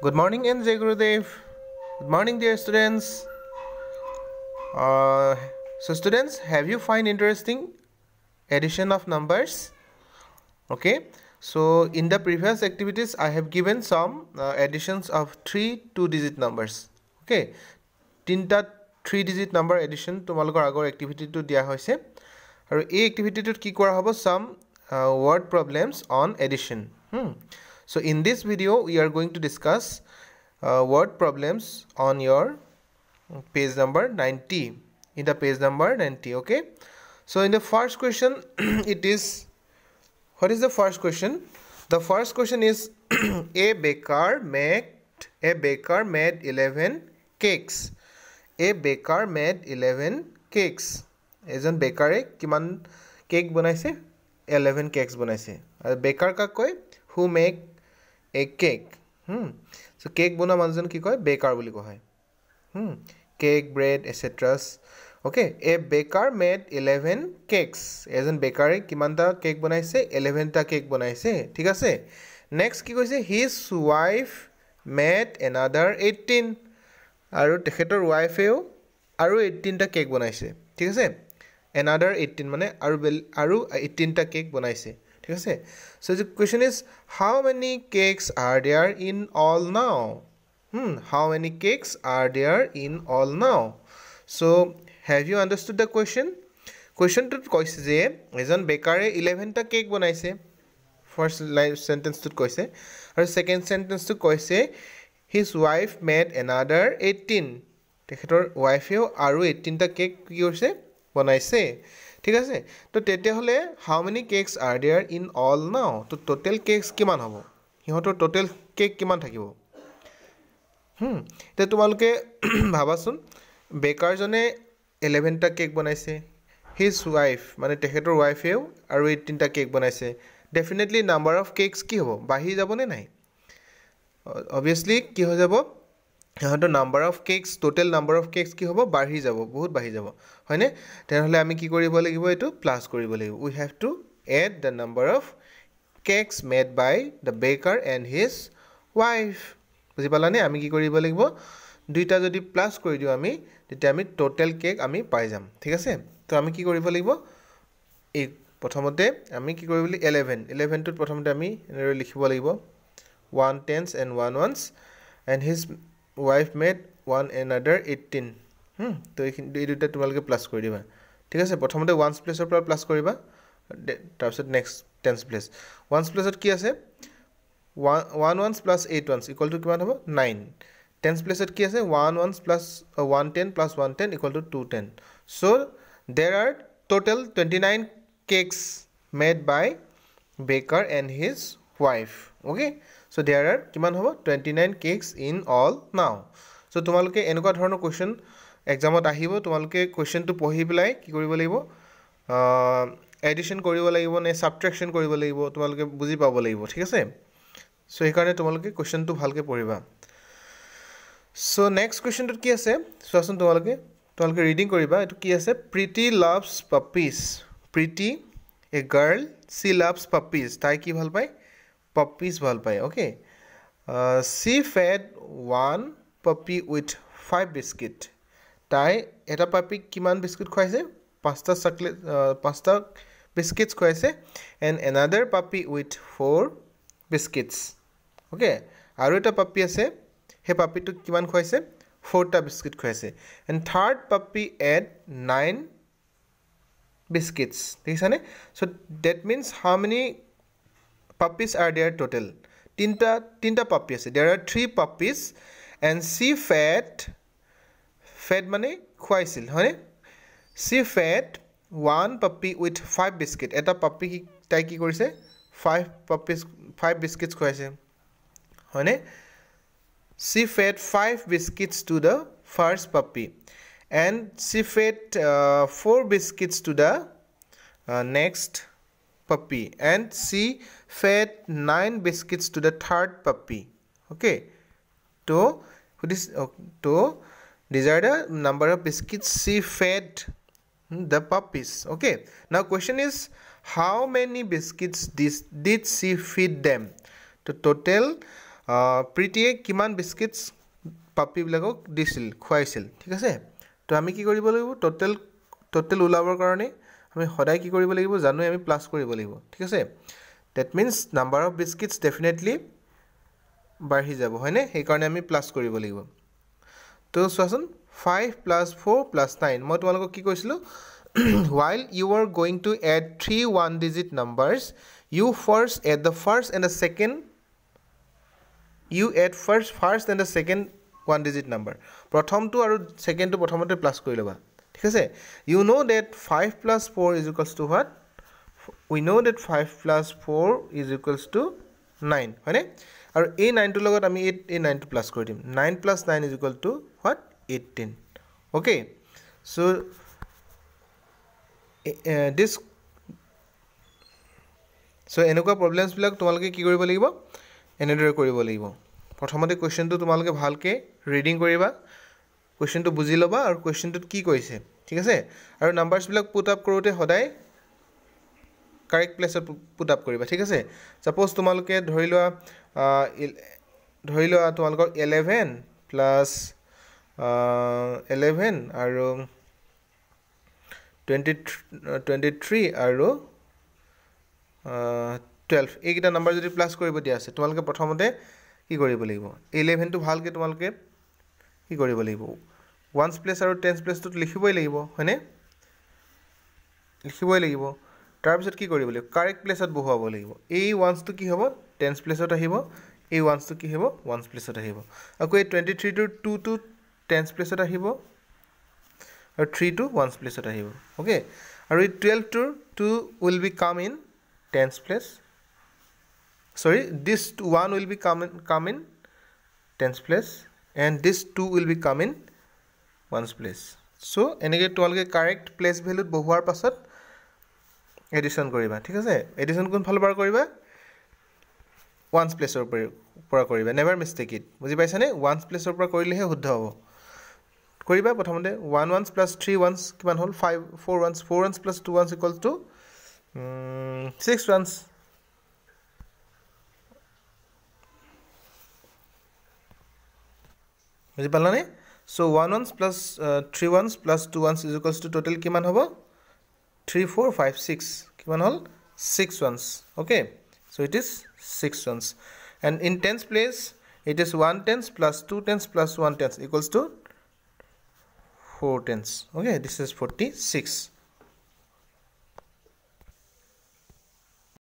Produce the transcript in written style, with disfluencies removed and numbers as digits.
Good morning and Jai Gurudev. Good morning, dear students. So students, have you find interesting addition of numbers? Okay. So in the previous activities, I have given some additions of 3 2-digit numbers. Okay. Tinta 3-digit number addition তোমালোকৰ আগৰ activity to দিয়া হৈছে আৰু এই activity টোত কি কৰা হ'ব some word problems on addition. So in this video we are going to discuss word problems on your page number 90, in the page number 90. Okay, so in the first question it is, what is the first question? The first question is a baker made 11 cakes. A baker made 11 cakes. এজন বেকাৰে কিমান cake বনাইছে? 11 cakes বনাইছে. আৰু বেকাৰ কাক কয়? Who make a cake. So cake বনা মানুহজন কি কয়? বেকাৰ বুলি কোৱা হয়. Cake, bread, etc. Okay, a baker made 11 cakes. এজন বেকাৰে কিমানটা কেক বনাইছে? 11টা কেক বনাইছে. ঠিক আছে? Next কি কৈছে? His wife made another 18. আৰু তেখেতৰ ওয়াইফেও আৰু 18টা কেক বনাইছে. ঠিক আছে? Another 18 মানে আৰু 18টা কেক বনাইছে. ঠিক আছে? So the question is, how many cakes are there in all now? How many cakes are there in all now? So have you understood the question? Question to কৈছে যে এজন বেকাৰে 11টা কেক বনাইছে. First sentence to কৈছে আৰু second sentence to কৈছে his wife made another 18. তেখেতৰ ওয়াইফেও আৰু 18টা cake কি কৰিছে? বনাইছে. ঠিক আছে? তো তেতিয়া হলে how many cakes are there in all now? তো total cakes কিমান হ'ব? হিহঁতৰ total cake কিমান থাকিব? তে তোমালোকে ভাবাচোন বেকাৰজনে 11টা কেক বনাইছে, his wife মানে তেখেতৰ ওয়াইফেও আৰু 18টা কেক বনাইছে. Definitely number of cakes কি হ'ব? বাঢ়ি যাব নে নাই? Obviously কি হৈ যাব? the number of cakes, total number of cakes কি হ'ব? বাঢ়ি যাব, বহুত বাঢ়ি যাব, হয়নে? তেনেহলে আমি কি কৰিব লাগিব? এটো প্লাস কৰিব লাগিব. We have to add the number of cakes made by the baker and his wife. বুজি পালানে? আমি কি কৰিব লাগিব? দুইটা যদি প্লাস কৰি দিও আমি, তেতিয়া আমি total cake আমি পাই যাম. ঠিক আছে? তো আমি কি কৰিব লাগিব? এই প্ৰথমতে আমি কি কৰিব লাগিব? 11 টোত প্ৰথমতে আমি এনেৰে লিখিব লাগিব 1 tens and 1 ones, and his wife made one another 18. তো এই দুইটা তোমালোকে প্লাস কৰি দিবা. ঠিক আছে? প্ৰথমতে ওয়ান্স প্লেসৰ পৰা প্লাস কৰিবা, তাৰপিছত নেক্সট টেন্স প্লেস. ওয়ান্স প্লেসত কি আছে? 1 ones plus 8 ones equal to কিমান হ'ব? 9. টেন্স প্লেসত কি আছে? 1 ones plus 110 plus 110 equal to 210. So there are total 29 cakes made by baker and his wife. Okay, so there are কিমান হ'ব? 29 cakes in all now. So তোমালোকে এনেকুৱা ধৰণৰ question এক্সামত আহিব, তোমালোকে কোৱেশ্চনটো পঢ়ি পেলাই কি কৰিব লাগিব? এডিশন কৰিব লাগিব নে সাবট্ৰেকশন কৰিব লাগিব, তোমালোকে বুজি পাব লাগিব. ঠিক আছে? সো এই কাৰণে তোমালোকে কোৱেশ্চনটো ভালকে পঢ়িবা. সো নেক্সট কোৱেশ্চনটো কি আছে? চোৱাচোন তোমালোকে ৰিডিং কৰিবা. এটো কি আছে? Preeti loves puppies. Preeti, a girl, she loves puppies. তাই কি ভাল পায়? Puppies ভাল পায়. Okay, she fed one puppy with 5 biscuit. তাই এটা পাপি কিমান বিস্কুট খুৱাইছে? 5টা biscuits খুৱাইছে. And another puppy with 4 biscuits. Okay, আৰু এটা পাপি আছে, হে পাপিটো কিমান খুৱাইছে? 4টা বিস্কুট খুৱাইছে. And third puppy ate 9 biscuits. দেখিছানে? So that means how many puppies are there total? তিনটা puppy আছে. There are 3 puppies and she fed মানে খুৱাইছিল, হয়নে? She fed one puppy with 5 biscuit. এটা puppy তাই কি কৰিছে? 5 biscuits খুৱাইছে, হয়নে? She fed 5 biscuits to the first puppy and she fed 4 biscuits to the next puppy and she fed 9 biscuits to the third puppy. Okay, so these are the number of biscuits she fed the puppies. Okay, now question is, how many biscuits did she feed them? The total প্ৰীতিয়ে কিমান biscuits পাপ্পিবিলাকক দিছিল খুৱাইছিল ঠিক আছে তো আমি কি কৰিব লাগিব টোটেল ওলাবৰ কাৰণে আমি সদায় কি কৰিব লাগিব জানো আমি প্লাস কৰিব লাগিব ঠিক আছে that means number of biscuits definitely বাঢ়ি যাব হয়নে সেই কাৰণে আমি প্লাস কৰিব লাগিব তো চোৱাচোন 5 plus 4 plus 9 মই তোমালোকক কি কৈছিলো while you are going to add three one digit numbers you first add the first and the second you add first and the second one digit number প্ৰথমটো আৰু সেকেন্ডটো প্ৰথমতে প্লাস কৰি লবা ঠিক আছে you know that 5 plus 4 is equals to what we know that 5 plus 4 is equals to 9 হয়নে আৰু এই 9 টো লগত আমি এই 9 টো প্লাস কৰি দিম 9 plus 9 is equal to what 18 okay so this so এনেকুৱা প্ৰবলেমছ বিলাক তোমালোকে কি কৰিব লাগিব এনেদৰে কৰিব লাগিব প্ৰথমতে কোৱেশ্চনটো তোমালোকে ভালকে ৰিডিং কৰিবা কোৱেশ্চনটো বুজি লবা আৰু কোৱেশ্চনটোত কি কৈছে ঠিক আছে আৰু নাম্বাৰছ বিলাক পুট আপ কৰোতে সদায় কাৰেক্ট প্লেছত পুট আপ কৰিবা ঠিক আছে সাপোজ তোমালোকে ধৰি লোৱা তোমালোকৰ 11 প্লাস 11 আৰু 23 আৰু 12 এইকেইটা নাম্বাৰ যদি প্লাস কৰিব দিয়া আছে তোমালোকে প্ৰথমতে কি কৰিব লাগিব 11 টো ভালকে তোমালোকে কি কৰিব লাগিব ওৱান্স প্লেস আৰু টেন্স প্লেসটো লিখিবই লাগিব হয়নে লিখিবই লাগিব তাৰ পিছত কি কৰিব লাগিব কাৰেক্ট প্লেসত বহুৱাব লাগিব এই ওৱান্স টো কি হ'ব টেন্স প্লেসত আহিব এই ওৱান্স টো কি হ'ব ওৱান্স প্লেসত আহিব আকৌ এই 23 টো 2 টো টেন্স প্লেসত আহিব আৰু 3 টো ওৱান্স প্লেসত আহিব ওকে আৰু এই 12 টো 2 will be come in tens place sorry this one will be come in tens place and this 2 will be come in ones place so এনেকে তোমালোকে কারেক্ট প্লেস ভ্যালুত বহুৱাৰ পাছত এডিশন কৰিবা ঠিক আছে এডিশন কোন ফালৰ পৰা কৰিবা ones placeৰ পৰা কৰিবা নেভাৰ মিস্টেক ইট বুজি পাইছানে ones placeৰ পৰা কৰিলেহে শুদ্ধ হ'ব কৰিবা প্ৰথমতে 1 ones plus 3 ones কিমান হ'ল 4 ones plus 2 ones equals to 6 ones বুজি পালানে so 1 ones plus 3 ones plus 2 ones is equals to total কিমান হ'ব 3 4 5 6 কিমান হ'ল 6 ones okay so it is 6 ones and in tens place it is 1 tens plus 2 tens plus 1 tens equals to 4 tens okay this is 46